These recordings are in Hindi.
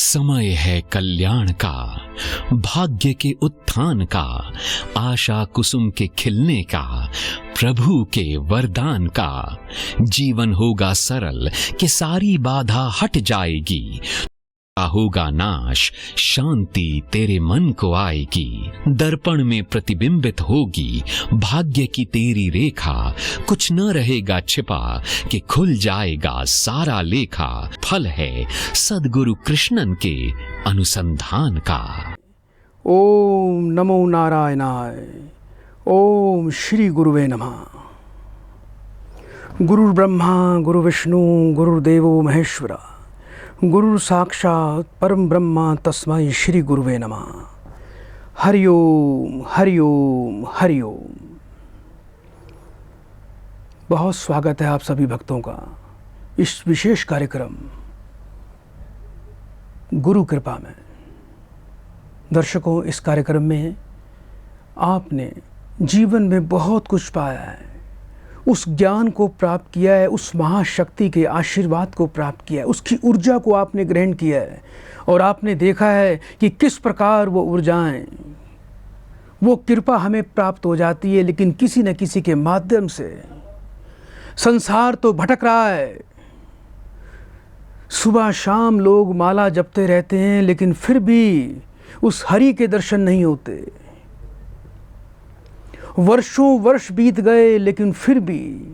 समय है कल्याण का, भाग्य के उत्थान का, आशा कुसुम के खिलने का, प्रभु के वरदान का। जीवन होगा सरल कि सारी बाधा हट जाएगी, होगा नाश शांति तेरे मन को आएगी। दर्पण में प्रतिबिंबित होगी भाग्य की तेरी रेखा, कुछ न रहेगा छिपा कि खुल जाएगा सारा लेखा। फल है सद्गुरु कृष्णन के अनुसंधान का। ओम नमो नारायणाय। ओम श्री गुरुवे नमः। गुरु ब्रह्मा गुरु विष्णु गुरुदेवो महेश्वरा, गुरु साक्षात परम ब्रह्मा तस्मै श्री गुरुवे नमः। हरि ओम हरि ओम हरि ओम। बहुत स्वागत है आप सभी भक्तों का इस विशेष कार्यक्रम गुरु कृपा में। दर्शकों, इस कार्यक्रम में आपने जीवन में बहुत कुछ पाया है, उस ज्ञान को प्राप्त किया है, उस महाशक्ति के आशीर्वाद को प्राप्त किया है, उसकी ऊर्जा को आपने ग्रहण किया है और आपने देखा है कि किस प्रकार वो ऊर्जाएं, वो कृपा हमें प्राप्त हो जाती है, लेकिन किसी न किसी के माध्यम से। संसार तो भटक रहा है, सुबह शाम लोग माला जपते रहते हैं, लेकिन फिर भी उस हरि के दर्शन नहीं होते। वर्षों वर्ष बीत गए, लेकिन फिर भी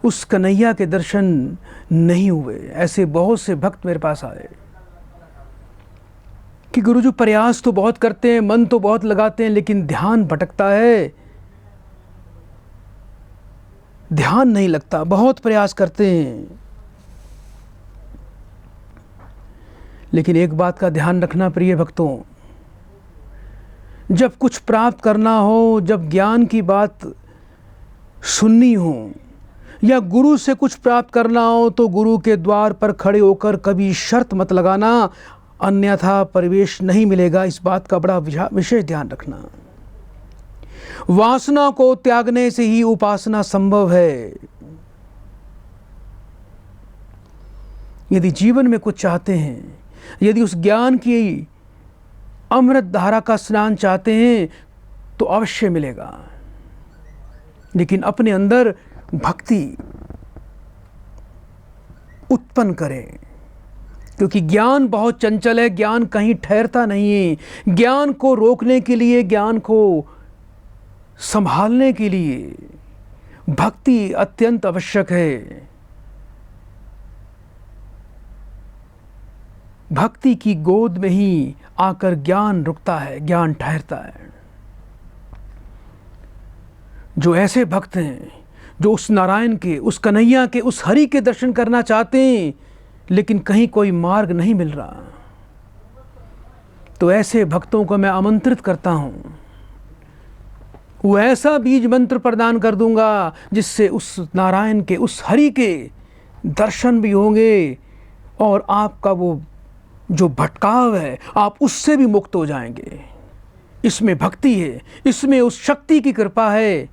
उस कन्हैया के दर्शन नहीं हुए। ऐसे बहुत से भक्त मेरे पास आए कि गुरुजी प्रयास तो बहुत करते हैं, मन तो बहुत लगाते हैं, लेकिन ध्यान भटकता है, ध्यान नहीं लगता। बहुत प्रयास करते हैं, लेकिन एक बात का ध्यान रखना प्रिय भक्तों, जब कुछ प्राप्त करना हो, जब ज्ञान की बात सुननी हो या गुरु से कुछ प्राप्त करना हो, तो गुरु के द्वार पर खड़े होकर कभी शर्त मत लगाना, अन्यथा प्रवेश नहीं मिलेगा। इस बात का बड़ा विशेष ध्यान रखना। वासना को त्यागने से ही उपासना संभव है। यदि जीवन में कुछ चाहते हैं, यदि उस ज्ञान की अमृत धारा का स्नान चाहते हैं, तो अवश्य मिलेगा, लेकिन अपने अंदर भक्ति उत्पन्न करें, क्योंकि ज्ञान बहुत चंचल है, ज्ञान कहीं ठहरता नहीं है। ज्ञान को रोकने के लिए, ज्ञान को संभालने के लिए भक्ति अत्यंत आवश्यक है। भक्ति की गोद में ही आकर ज्ञान रुकता है, ज्ञान ठहरता है। जो ऐसे भक्त हैं जो उस नारायण के, उस कन्हैया के, उस हरि के दर्शन करना चाहते हैं, लेकिन कहीं कोई मार्ग नहीं मिल रहा, तो ऐसे भक्तों को मैं आमंत्रित करता हूं। वो ऐसा बीज मंत्र प्रदान कर दूंगा जिससे उस नारायण के, उस हरि के दर्शन भी होंगे और आपका वो जो भटकाव है, आप उससे भी मुक्त हो जाएंगे। इसमें भक्ति है, इसमें उस शक्ति की कृपा है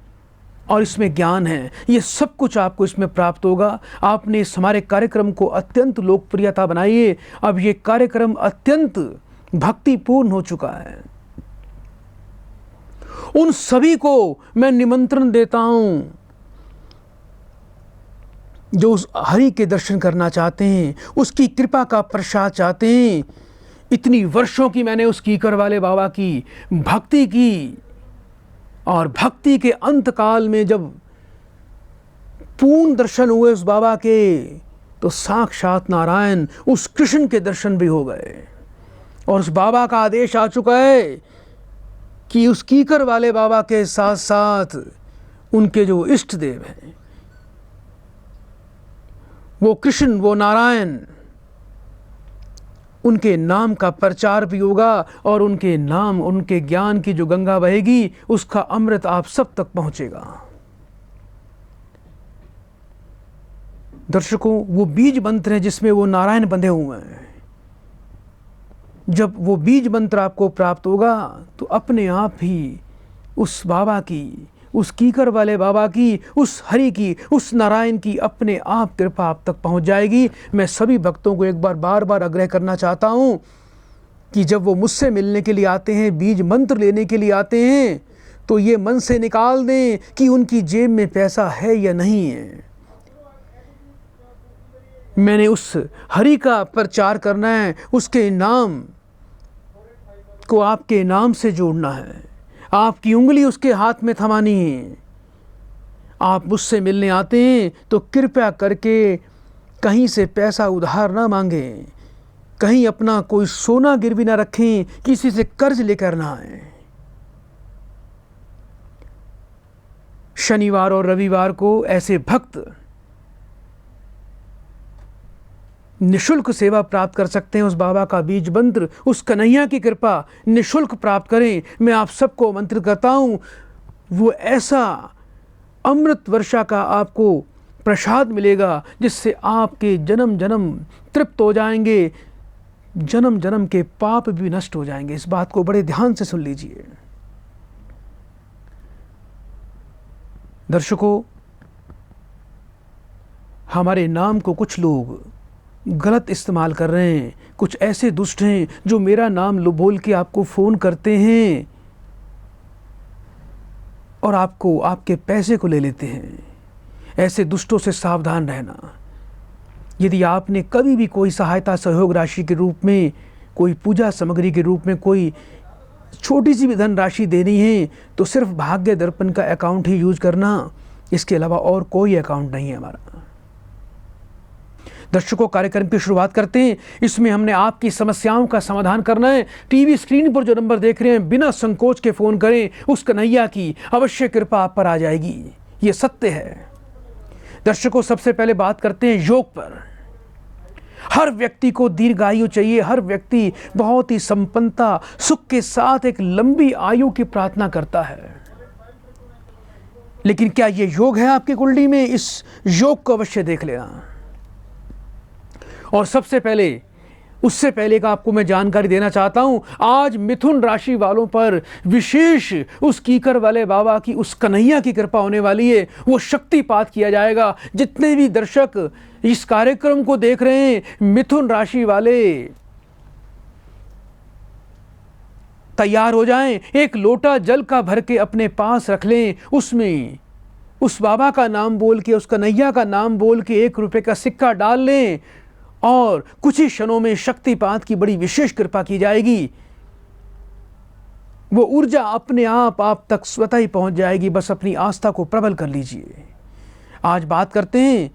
और इसमें ज्ञान है। ये सब कुछ आपको इसमें प्राप्त होगा। आपने इस हमारे कार्यक्रम को अत्यंत लोकप्रियता बनाई है। अब ये कार्यक्रम अत्यंत भक्तिपूर्ण हो चुका है। उन सभी को मैं निमंत्रण देता हूं जो उस हरि के दर्शन करना चाहते हैं, उसकी कृपा का प्रसाद चाहते हैं। इतनी वर्षों की मैंने उस कीकर वाले बाबा की भक्ति की, और भक्ति के अंत काल में जब पूर्ण दर्शन हुए उस बाबा के, तो साक्षात नारायण, उस कृष्ण के दर्शन भी हो गए। और उस बाबा का आदेश आ चुका है कि उस कीकर वाले बाबा के साथ साथ उनके जो इष्ट देव हैं, वो कृष्ण, वो नारायण, उनके नाम का प्रचार भी होगा और उनके नाम, उनके ज्ञान की जो गंगा बहेगी, उसका अमृत आप सब तक पहुंचेगा। दर्शकों, वो बीज मंत्र है जिसमें वो नारायण बंधे हुए हैं। जब वो बीज मंत्र आपको प्राप्त होगा, तो अपने आप ही उस बाबा की, उस कीकर वाले बाबा की, उस हरि की, उस नारायण की अपने आप कृपा आप तक पहुंच जाएगी। मैं सभी भक्तों को एक बार बार बार आग्रह करना चाहता हूं कि जब वो मुझसे मिलने के लिए आते हैं, बीज मंत्र लेने के लिए आते हैं, तो ये मन से निकाल दें कि उनकी जेब में पैसा है या नहीं है। मैंने उस हरि का प्रचार करना है, उसके नाम को आपके नाम से जोड़ना है, आपकी उंगली उसके हाथ में थमानी है। आप मुझसे मिलने आते हैं तो कृपया करके कहीं से पैसा उधार ना मांगें, कहीं अपना कोई सोना गिरवी ना रखें, किसी से कर्ज लेकर ना आए। शनिवार और रविवार को ऐसे भक्त निशुल्क सेवा प्राप्त कर सकते हैं। उस बाबा का बीज मंत्र, उस कन्हैया की कृपा निशुल्क प्राप्त करें। मैं आप सबको आमंत्रित करता हूं। वो ऐसा अमृत वर्षा का आपको प्रसाद मिलेगा जिससे आपके जन्म जन्म तृप्त हो जाएंगे, जन्म जन्म के पाप भी नष्ट हो जाएंगे। इस बात को बड़े ध्यान से सुन लीजिए। दर्शकों, हमारे नाम को कुछ लोग गलत इस्तेमाल कर रहे हैं। कुछ ऐसे दुष्ट हैं जो मेरा नाम बोल के आपको फ़ोन करते हैं और आपको आपके पैसे को ले लेते हैं। ऐसे दुष्टों से सावधान रहना। यदि आपने कभी भी कोई सहायता सहयोग राशि के रूप में, कोई पूजा सामग्री के रूप में कोई छोटी सी भी धनराशि देनी है तो सिर्फ भाग्य दर्पण का अकाउंट ही यूज करना, इसके अलावा और कोई अकाउंट नहीं है हमारा। दर्शकों, कार्यक्रम की शुरुआत करते हैं। इसमें हमने आपकी समस्याओं का समाधान करना है। टीवी स्क्रीन पर जो नंबर देख रहे हैं, बिना संकोच के फ़ोन करें। उस कन्हैया की अवश्य कृपा आप पर आ जाएगी, ये सत्य है। दर्शकों, सबसे पहले बात करते हैं योग पर। हर व्यक्ति को दीर्घायु चाहिए। हर व्यक्ति बहुत ही संपन्नता, सुख के साथ एक लंबी आयु की प्रार्थना करता है। लेकिन क्या ये योग है आपकी कुंडली में? इस योग को अवश्य देख लेना। और सबसे पहले, उससे पहले का आपको मैं जानकारी देना चाहता हूं। आज मिथुन राशि वालों पर विशेष उस कीकर वाले बाबा की, उस कन्हैया की कृपा होने वाली है। वो शक्तिपात किया जाएगा। जितने भी दर्शक इस कार्यक्रम को देख रहे हैं, मिथुन राशि वाले तैयार हो जाएं। एक लोटा जल का भर के अपने पास रख लें। उसमें उस बाबा का नाम बोल के, उस कन्हैया का नाम बोल के 1 रुपए का सिक्का डाल लें और कुछ ही क्षणों में शक्तिपात की बड़ी विशेष कृपा की जाएगी। वो ऊर्जा अपने आप तक स्वतः ही पहुंच जाएगी। बस अपनी आस्था को प्रबल कर लीजिए। आज बात करते हैं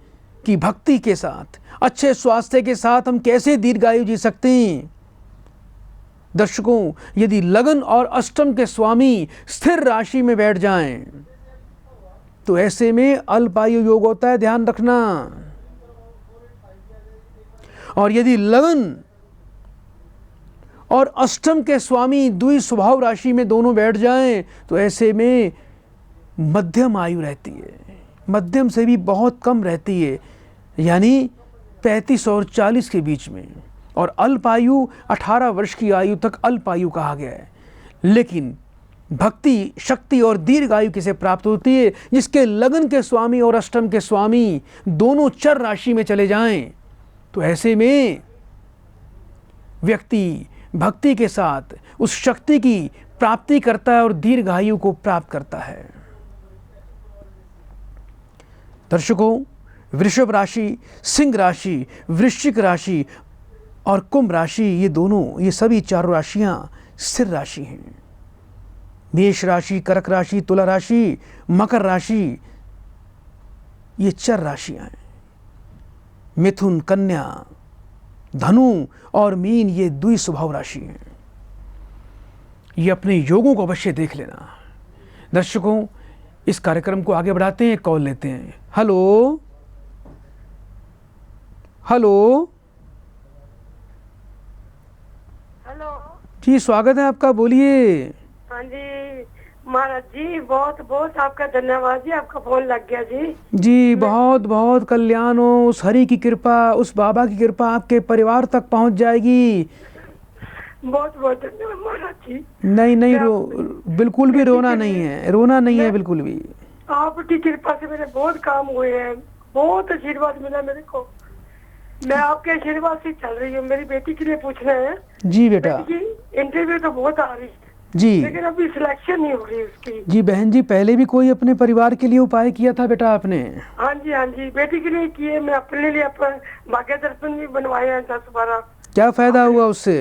कि भक्ति के साथ, अच्छे स्वास्थ्य के साथ हम कैसे दीर्घायु जी सकते हैं। दर्शकों, यदि लगन और अष्टम के स्वामी स्थिर राशि में बैठ जाएं, तो ऐसे में अल्पायु योग होता है, ध्यान रखना। और यदि लगन और अष्टम के स्वामी द्वि स्वभाव राशि में दोनों बैठ जाएं, तो ऐसे में मध्यम आयु रहती है। मध्यम से भी बहुत कम रहती है, यानी 35 और 40 के बीच में। और अल्पायु 18 वर्ष की आयु तक अल्पायु कहा गया है। लेकिन भक्ति, शक्ति और दीर्घायु किसे प्राप्त होती है? जिसके लगन के स्वामी और अष्टम के स्वामी दोनों चर राशि में चले जाएं, तो ऐसे में व्यक्ति भक्ति के साथ उस शक्ति की प्राप्ति करता है और दीर्घायु को प्राप्त करता है। दर्शकों, वृषभ राशि, सिंह राशि, वृश्चिक राशि और कुंभ राशि, ये सभी चारों राशियां स्थिर राशि हैं। मेष राशि, कर्क राशि, तुला राशि, मकर राशि, ये चर राशियां हैं। मिथुन, कन्या, धनु और मीन, ये द्वि स्वभाव राशि हैं। ये अपने योगों को अवश्य देख लेना। दर्शकों, इस कार्यक्रम को आगे बढ़ाते हैं, कॉल लेते हैं। हेलो हेलो हेलो जी, स्वागत है आपका, बोलिए। हाँ जी महाराज जी, बहुत बहुत आपका धन्यवाद जी, आपका फोन लग गया जी। जी, बहुत बहुत कल्याण हो। उस हरि की कृपा, उस बाबा की कृपा आपके परिवार तक पहुंच जाएगी। बहुत बहुत धन्यवाद महाराज जी। नहीं नहीं, मैं बिल्कुल भी रोना बेटी के नहीं लिए- है, रोना नहीं है मैं- बिल्कुल भी। आपकी कृपा से मेरे बहुत काम हुए हैं, बहुत आशीर्वाद मिला मेरे को। मैं आपके आशीर्वाद से चल रही हूँ। मेरी बेटी के लिए पूछना है। जी बेटा। बेटी की इंटरव्यू तो बहुत आ रही है, जी लेकिन अभी सिलेक्शन नहीं हो रही उसकी। जी बहन जी, पहले भी कोई अपने परिवार के लिए उपाय किया था बेटा आपने? हाँ जी हाँ जी, बेटी के लिए किए। मैं अपने लिए अपन भाग्य दर्शन भी बनवाए हैं 10-12। क्या फायदा हुआ उससे?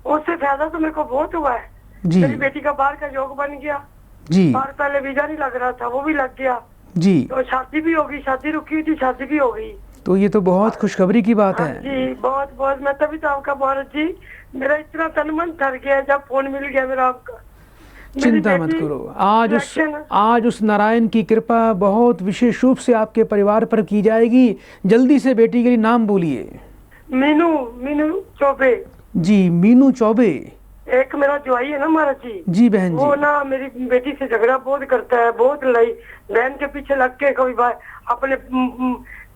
उससे फायदा तो मेरे को बहुत हुआ है। जी मेरी बेटी का बाहर का योग बन गया। जी बाहर पहले वीजा नहीं लग रहा था, वो भी लग गया। जी। तो शादी भी होगी, शादी रुकी हुई थी, शादी भी हो गई। तो ये तो बहुत खुशखबरी की बात हाँ है। जी, बहुत बहुत। मैं तभी तो आपका महाराज जी, मेरा इतना तन मन ठर गया जब फोन मिल गया मेरा आपका। मेरी चिंता मत बेटी करो, सिलेक्शन- आज उस नारायण की कृपा बहुत विशेष रूप से आपके परिवार पर की जाएगी। जल्दी से बेटी के लिए नाम बोलिए। मीनू मीनू चौबे। जी, मीनू चौबे। एक मेरा ज्वाई है ना महाराज जी, जी बहन वो जी। ना मेरी बेटी से झगड़ा बहुत करता है, बहुत लड़ाई। बहन के पीछे लग के कभी भाई अपने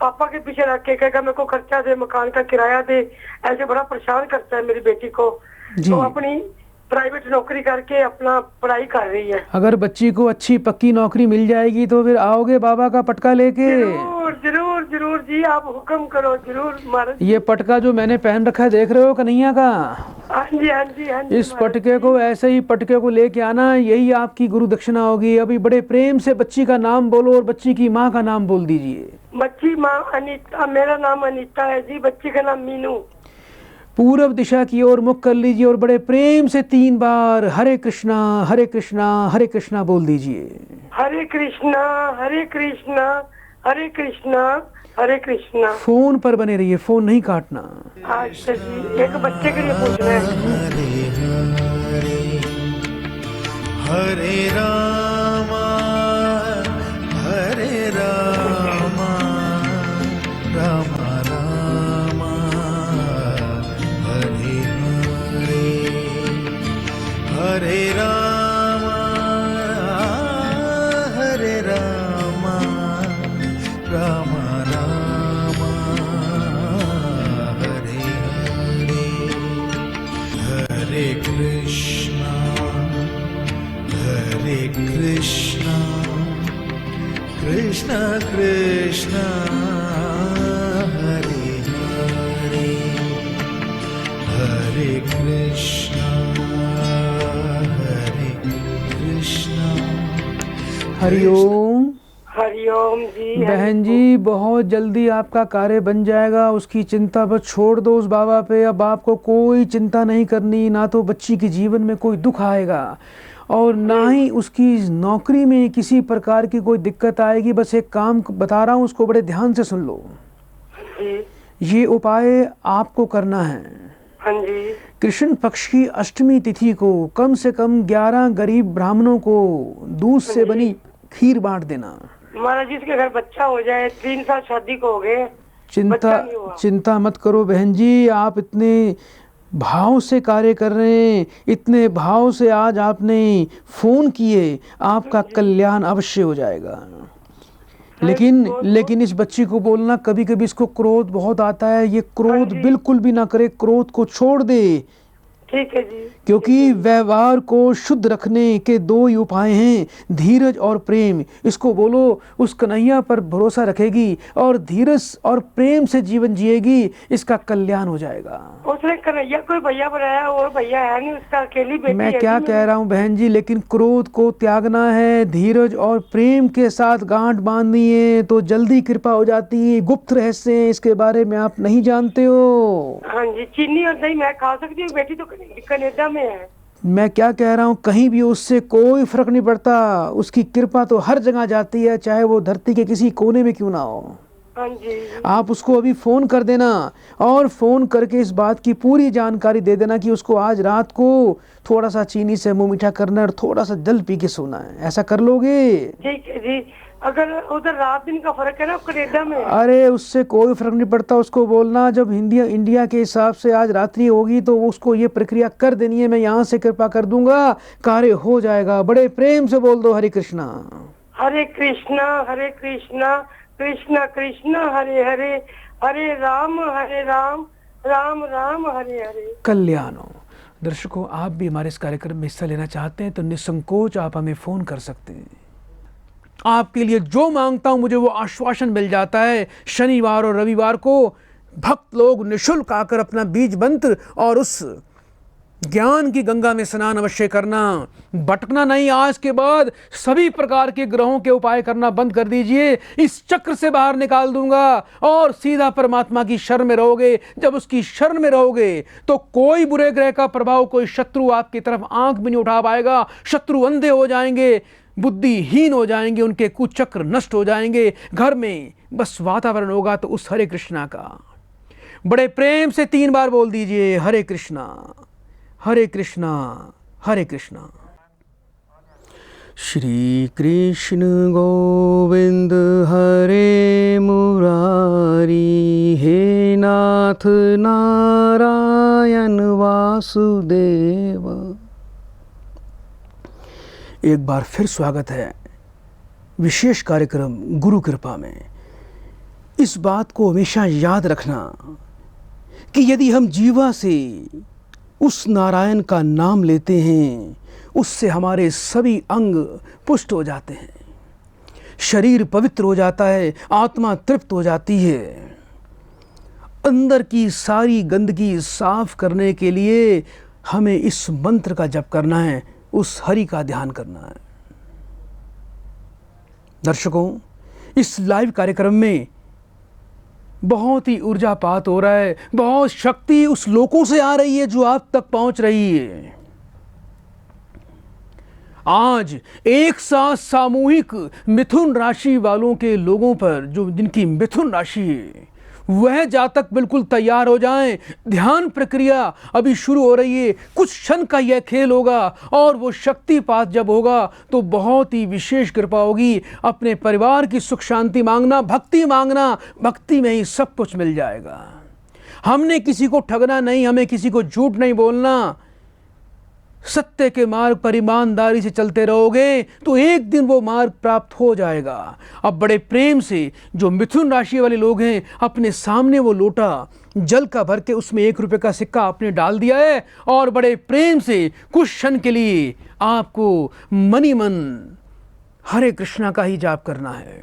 पापा के पीछे लग के कहेगा मेरे को खर्चा दे, मकान का किराया दे, ऐसे बड़ा परेशान करता है मेरी बेटी को। जी। तो अपनी प्राइवेट नौकरी करके अपना पढ़ाई कर रही है। अगर बच्ची को अच्छी पक्की नौकरी मिल जाएगी तो फिर आओगे बाबा का पटका लेके? जरूर जरूर जरूर जी, आप हुक्म करो जरूर महाराज। ये पटका जो मैंने पहन रखा है देख रहे हो कन्हैया का? हाँ जी हाँ जी हाँ जी इस महाराज पटके को, ऐसे ही पटके को लेके आना, यही आपकी गुरु दक्षिणा होगी। अभी बड़े प्रेम से बच्ची का नाम बोलो और बच्ची की माँ का नाम बोल दीजिए। बच्ची माँ अनीता, मेरा नाम अनीता है जी, बच्ची का नाम मीनू। पूरब दिशा की ओर मुख कर लीजिए और बड़े प्रेम से 3 बार हरे कृष्णा हरे कृष्णा हरे कृष्णा बोल दीजिए। हरे कृष्णा हरे कृष्णा हरे कृष्णा हरे कृष्णा। फोन पर बने रहिए, फोन नहीं काटना। अच्छा जी, एक बच्चे के लिए पूछना है। हरे रामा हरे रामा रामा रामा हरे हरे हरे रामा हरे रामा रामा रामा हरे हरे हरे कृष्णा कृष्ण कृष्ण हरे हरे हरे कृष्ण हरिओम। हरिओम जी। बहन जी, बहुत जल्दी आपका कार्य बन जाएगा, उसकी चिंता बस छोड़ दो उस बाबा पे। अब आपको कोई चिंता नहीं करनी, ना तो बच्ची के जीवन में कोई दुख आएगा और ना ही उसकी नौकरी में किसी प्रकार की कोई दिक्कत आएगी। बस एक काम बता रहा हूँ, उसको बड़े ध्यान से सुन लो। जी ये उपाय आपको करना है। हाँ जी। कृष्ण पक्ष की अष्टमी तिथि को कम से कम 11 गरीब ब्राह्मणों को दूध से बनी खीर बांट देना। महाराज जी, इसके घर बच्चा हो जाए, 3 साल शादी को हो गए, बच्चा नहीं हुआ। चिंता मत करो बहन जी, आप इतने भाव से कार्य कर रहे हैं, इतने भाव से आज आपने फोन किए, आपका कल्याण अवश्य हो जाएगा। लेकिन इस बच्ची को बोलना, कभी कभी इसको क्रोध बहुत आता है, ये क्रोध बिल्कुल भी ना करे, क्रोध को छोड़ दे। ठीक है जी। क्योंकि व्यवहार को शुद्ध रखने के 2 ही उपाय हैं, धीरज और प्रेम। इसको बोलो, उस कन्हैया पर भरोसा रखेगी और धीरज और प्रेम से जीवन जिएगी, इसका कल्याण हो जाएगा। उसने कन्हैया कोई भैया बनाया और भैया है नहीं, उसका अकेली बेटी मैं है क्या जी। कह रहा हूँ बहन जी, लेकिन क्रोध को त्यागना है, धीरज और प्रेम के साथ गांठ बांधनी है, तो जल्दी कृपा हो जाती है। गुप्त रहस्य है, इसके बारे में आप नहीं जानते हो। हाँ जी, चीनी और दही मैं खा सकती हूँ, बेटी तो कनाडा में है। मैं क्या कह रहा हूँ, कहीं भी उससे कोई फर्क नहीं पड़ता, उसकी कृपा तो हर जगह जाती है, चाहे वो धरती के किसी कोने में क्यों ना हो। हाँ जी। आप उसको अभी फोन कर देना और फोन करके इस बात की पूरी जानकारी दे देना कि उसको आज रात को थोड़ा सा चीनी से मुंह मीठा करना है और थोड़ा सा जल पी के सोना है। ऐसा कर लोगे? ठीक है जी। अगर उधर रात दिन का फर्क है ना, कनाडा में। अरे उससे कोई फर्क नहीं पड़ता, उसको बोलना जब इंडिया के हिसाब से आज रात्रि होगी तो उसको ये प्रक्रिया कर देनी है, मैं यहाँ से कृपा कर दूंगा, कार्य हो जाएगा। बड़े प्रेम से बोल दो, हरे कृष्णा हरे कृष्णा कृष्णा कृष्णा हरे हरे, हरे राम राम राम हरे हरे। कल्याण हो। दर्शकों, आप भी हमारे इस कार्यक्रम में हिस्सा लेना चाहते हैं तो निसंकोच आप हमें फ़ोन कर सकते हैं। आपके लिए जो मांगता हूं मुझे वो आश्वासन मिल जाता है। शनिवार और रविवार को भक्त लोग निःशुल्क आकर अपना बीज मंत्र और उस ज्ञान की गंगा में स्नान अवश्य करना। भटकना नहीं, आज के बाद सभी प्रकार के ग्रहों के उपाय करना बंद कर दीजिए। इस चक्र से बाहर निकाल दूंगा और सीधा परमात्मा की शरण में रहोगे। जब उसकी शरण में रहोगे तो कोई बुरे ग्रह का प्रभाव, कोई शत्रु आपकी तरफ आंख भी नहीं उठा पाएगा। शत्रु अंधे हो जाएंगे, बुद्धिहीन हो जाएंगे, उनके कुचक्र नष्ट हो जाएंगे। घर में बस वातावरण होगा तो उस हरे कृष्णा का बड़े प्रेम से 3 बार बोल दीजिए, हरे कृष्णा हरे कृष्णा हरे कृष्णा। श्री कृष्ण गोविंद हरे मुरारी, हे नाथ नारायण वासुदेव। एक बार फिर स्वागत है विशेष कार्यक्रम गुरु कृपा में। इस बात को हमेशा याद रखना कि यदि हम जीवा से उस नारायण का नाम लेते हैं, उससे हमारे सभी अंग पुष्ट हो जाते हैं, शरीर पवित्र हो जाता है, आत्मा तृप्त हो जाती है। अंदर की सारी गंदगी साफ करने के लिए हमें इस मंत्र का जप करना है, उस हरि का ध्यान करना है। दर्शकों, इस लाइव कार्यक्रम में बहुत ही ऊर्जापात हो रहा है, बहुत शक्ति उस लोकों से आ रही है जो आप तक पहुंच रही है। आज एक साथ सामूहिक मिथुन राशि वालों के लोगों पर, जो जिनकी मिथुन राशि है, वह जातक बिल्कुल तैयार हो जाएं। ध्यान प्रक्रिया अभी शुरू हो रही है। कुछ क्षण का यह खेल होगा और वो शक्तिपात जब होगा तो बहुत ही विशेष कृपा होगी। अपने परिवार की सुख शांति मांगना, भक्ति मांगना, भक्ति में ही सब कुछ मिल जाएगा। हमने किसी को ठगना नहीं, हमें किसी को झूठ नहीं बोलना। सत्य के मार्ग पर ईमानदारी से चलते रहोगे तो एक दिन वो मार्ग प्राप्त हो जाएगा। अब बड़े प्रेम से जो मिथुन राशि वाले लोग हैं, अपने सामने वो लोटा जल का भर के उसमें 1 रुपये का सिक्का आपने डाल दिया है और बड़े प्रेम से कुछ क्षण के लिए आपको मनी मन हरे कृष्णा का ही जाप करना है।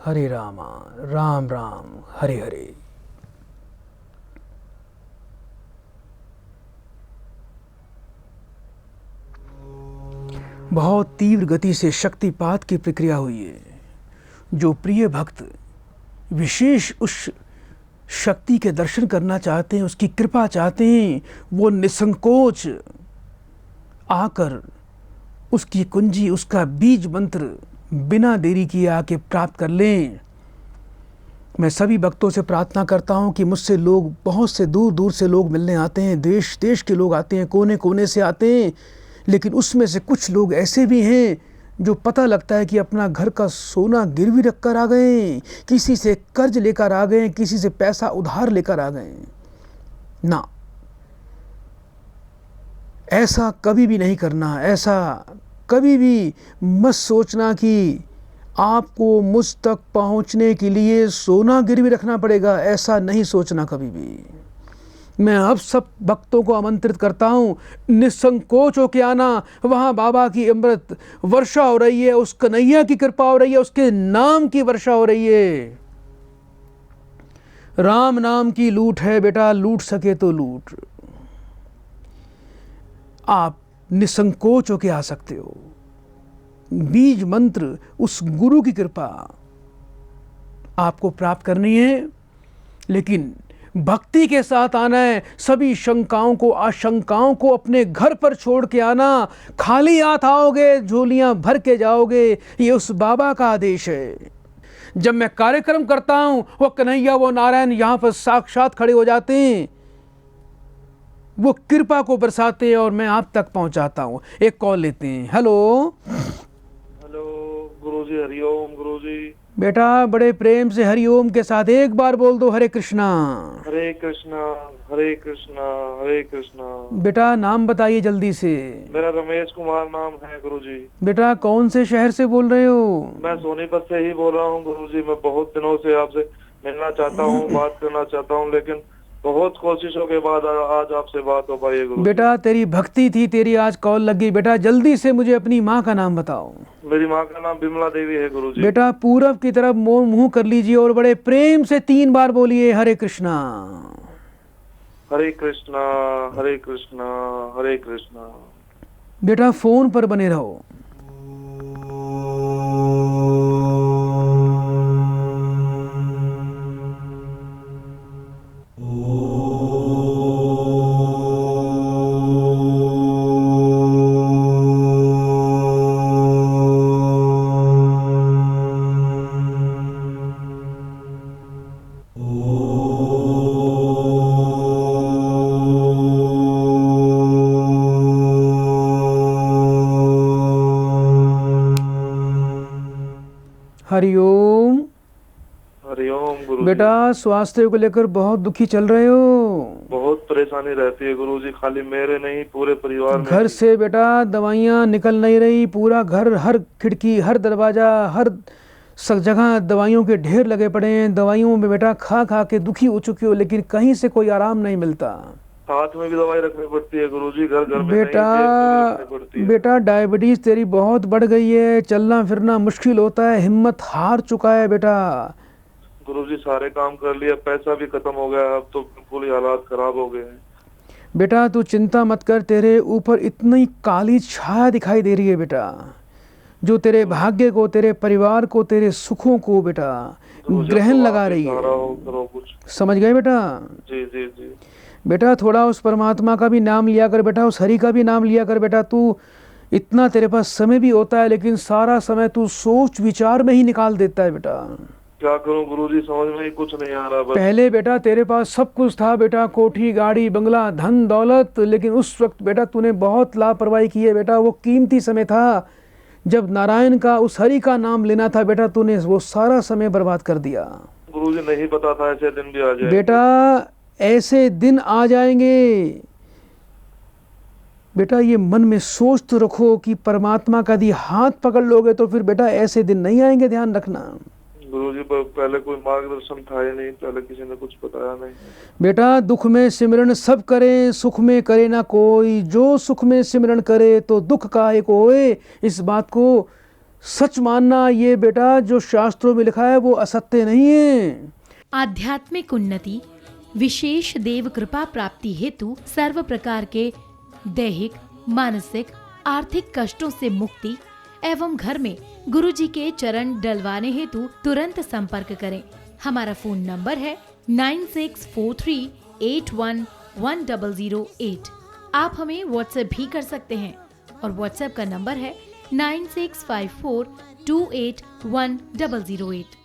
हरे रामा राम राम हरे हरे। बहुत तीव्र गति से शक्तिपात की प्रक्रिया हुई है। जो प्रिय भक्त विशेष उस शक्ति के दर्शन करना चाहते हैं, उसकी कृपा चाहते हैं, वो निसंकोच आकर उसकी कुंजी, उसका बीज मंत्र बिना देरी किए आके प्राप्त कर लें। मैं सभी भक्तों से प्रार्थना करता हूं कि मुझसे लोग, बहुत से दूर दूर से लोग मिलने आते हैं, देश देश के लोग आते हैं, कोने कोने से आते हैं, लेकिन उसमें से कुछ लोग ऐसे भी हैं जो पता लगता है कि अपना घर का सोना गिरवी रख कर आ गए, किसी से कर्ज लेकर आ गए, किसी से पैसा उधार लेकर आ गए। ना, ऐसा कभी भी नहीं करना। ऐसा कभी भी मत सोचना कि आपको मुझ तक पहुंचने के लिए सोना गिरवी रखना पड़ेगा, ऐसा नहीं सोचना कभी भी। मैं अब सब भक्तों को आमंत्रित करता हूँ, निसंकोच होके आना। वहाँ बाबा की अमृत वर्षा हो रही है, उस कन्हैया की कृपा हो रही है, उसके नाम की वर्षा हो रही है। राम नाम की लूट है बेटा, लूट सके तो लूट। आप निसंकोच होके आ सकते हो। बीज मंत्र, उस गुरु की कृपा आपको प्राप्त करनी है, लेकिन भक्ति के साथ आना है। सभी शंकाओं को, आशंकाओं को अपने घर पर छोड़ के आना। खाली हाथ आओगे, झोलियां भर के जाओगे, ये उस बाबा का आदेश है। जब मैं कार्यक्रम करता हूं, वो कन्हैया, वो नारायण यहां पर साक्षात खड़े हो जाते हैं, वो कृपा को बरसाते हैं और मैं आप तक पहुंचाता हूं। एक कॉल लेते हैं। हेलो हेलो गुरुजी, हरिओम गुरुजी। बेटा, बड़े प्रेम से हरिओम के साथ एक बार बोल दो, हरे कृष्णा। हरे कृष्णा हरे कृष्णा हरे कृष्णा। बेटा नाम बताइए जल्दी से। मेरा रमेश कुमार नाम है गुरुजी। बेटा कौन से शहर से बोल रहे हो? मैं सोनीपत से ही बोल रहा हूँ गुरुजी। मैं बहुत दिनों से आपसे मिलना चाहता हूँ, बात करना चाहता हूँ, लेकिन बहुत कोशिशों के बाद आज आपसे बात हो पाई है गुरुजी। बेटा तेरी भक्ति थी, तेरी आज कॉल लगी। बेटा जल्दी से मुझे अपनी माँ का नाम बताओ। मेरी माँ का नाम बिमला देवी है गुरुजी। बेटा पूरब की तरफ मुंह कर लीजिए और बड़े प्रेम से 3 बार बोलिए, हरे कृष्णा हरे कृष्णा हरे कृष्णा हरे कृष्णा। बेटा फोन पर बने रहो। हरिओम। हरिओम गुरुजी। बेटा स्वास्थ्य को लेकर बहुत दुखी चल रहे हो। बहुत परेशानी रहती है गुरुजी, खाली मेरे नहीं पूरे परिवार में। घर से बेटा दवाइयाँ निकल नहीं रही, पूरा घर, हर खिड़की, हर दरवाजा, हर सब जगह दवाइयों के ढेर लगे पड़े हैं। दवाइयों में बेटा खा खा के दुखी हो चुके हो, लेकिन कहीं से कोई आराम नहीं मिलता। हाथ में भी दवाई रखनी पड़ती है गुरुजी, घर घर में बेटा नहीं, जेब में भी रखनी पड़ती है। बेटा डायबिटीज तेरी बहुत बढ़ गई है, चलना फिरना मुश्किल होता है, हिम्मत हार चुका है बेटा। गुरुजी सारे काम कर लिया, पैसा भी खत्म हो गया, अब तो बिल्कुल ही हालात खराब हो गए हैं। बेटा तू चिंता मत कर, तेरे ऊपर इतनी काली छाया दिखाई दे रही है बेटा, जो तेरे भाग्य को, तेरे परिवार को, तेरे सुखों को बेटा ग्रहण लगा रही है। करो कुछ। समझ गए बेटा? जी जी जी। बेटा थोड़ा उस परमात्मा का भी नाम लिया कर बेटा, उस हरि का भी नाम लिया कर बेटा। तू इतना तेरे पास समय भी होता है, लेकिन सारा समय तू सोच विचार में ही निकाल देता है बेटा। क्या करूं गुरुजी, समझ में ही कुछ नहीं आ रहा। बस पहले बेटा तेरे पास सब कुछ था बेटा, कोठी, गाड़ी, बंगला, धन दौलत, लेकिन उस वक्त बेटा तूने बहुत लापरवाही की है बेटा। वो कीमती समय था जब नारायण का, उस हरि का नाम लेना था बेटा, तूने वो सारा समय बर्बाद कर दिया। गुरुजी नहीं पता था ऐसे दिन भी आ जाएंगे। बेटा ऐसे दिन आ जाएंगे बेटा, ये मन में सोच तो रखो कि परमात्मा का यदि हाथ पकड़ लोगे तो फिर बेटा ऐसे दिन नहीं आएंगे, ध्यान रखना। गुरुजी पहले कोई मार्गदर्शन था ही नहीं, पहले किसी ने कुछ बताया नहीं। बेटा दुख में सिमरन सब करें, सुख में करे ना कोई। जो सुख में सिमरन करे तो दुख काहे को होए। इस बात को सच मानना, ये बेटा जो शास्त्रों में लिखा है वो असत्य नहीं है। आध्यात्मिक उन्नति, विशेष देव कृपा प्राप्ति हेतु सर्व प्रकार के दैहिक, मानसिक, आर्थिक कष्टों से मुक्ति एवं घर में गुरु जी के चरण डलवाने हेतु तुरंत संपर्क करें। हमारा फोन नंबर है 9643811008। आप हमें व्हाट्सएप भी कर सकते हैं और व्हाट्सएप का नंबर है 9654281008।